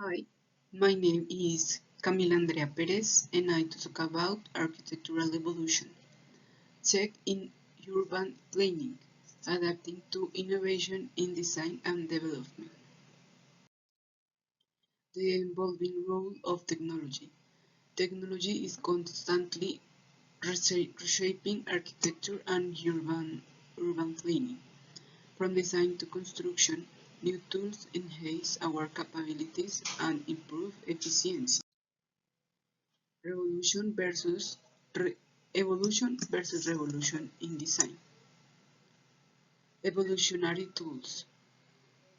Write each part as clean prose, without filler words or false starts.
Hi, my name is Camila Andrea Perez and I talk about architectural evolution, tech in urban planning, adapting to innovation in design and development. The evolving role of technology. Technology is constantly reshaping architecture and urban planning. From design to construction, new tools enhance our capabilities and improve efficiency. Revolution versus evolution versus revolution in design. Evolutionary tools.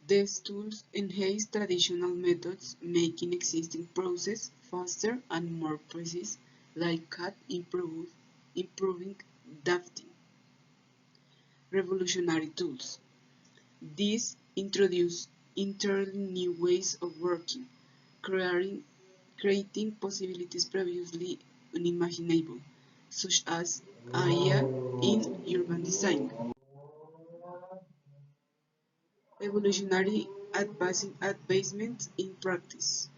These tools enhance traditional methods, making existing processes faster and more precise, like CAD improving drafting. Revolutionary tools. These introduce entirely new ways of working, creating possibilities previously unimaginable, such as AI in urban design. Evolutionary advancements in practice.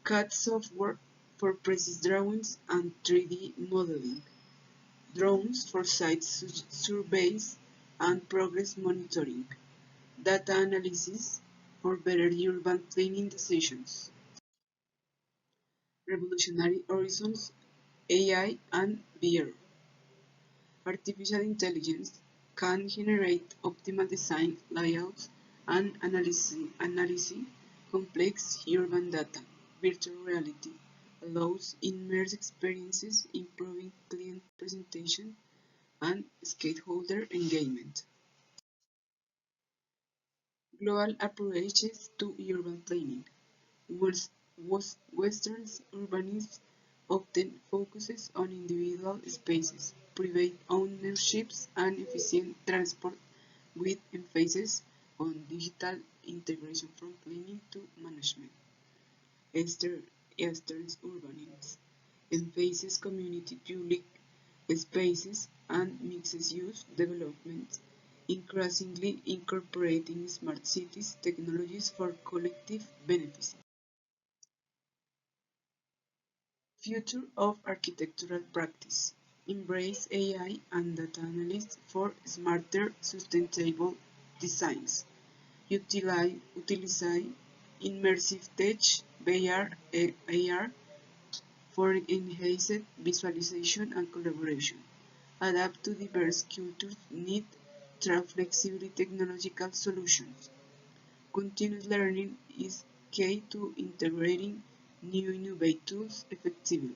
CAD software for precise drawings and 3D modeling. Drones for site surveys and progress monitoring. Data analysis for better urban planning decisions. Revolutionary horizons, AI and VR. Artificial intelligence can generate optimal design layouts and analyzing complex urban data. Virtual reality allows immersive experiences, improving client presentation and stakeholder engagement. Global approaches to urban planning. Western urbanism often focuses on individual spaces, private ownerships, and efficient transport, with emphasis on digital integration from planning to management. Eastern urbanism emphasizes community public spaces and mixed-use development, increasingly incorporating smart cities technologies for collective benefits. Future of architectural practice. Embrace AI and data analysis for smarter, sustainable designs. Utilize immersive tech, VR, AR for enhanced visualization and collaboration. Adapt to diverse cultures' needs through flexible technological solutions. Continuous learning is key to integrating new innovative tools effectively.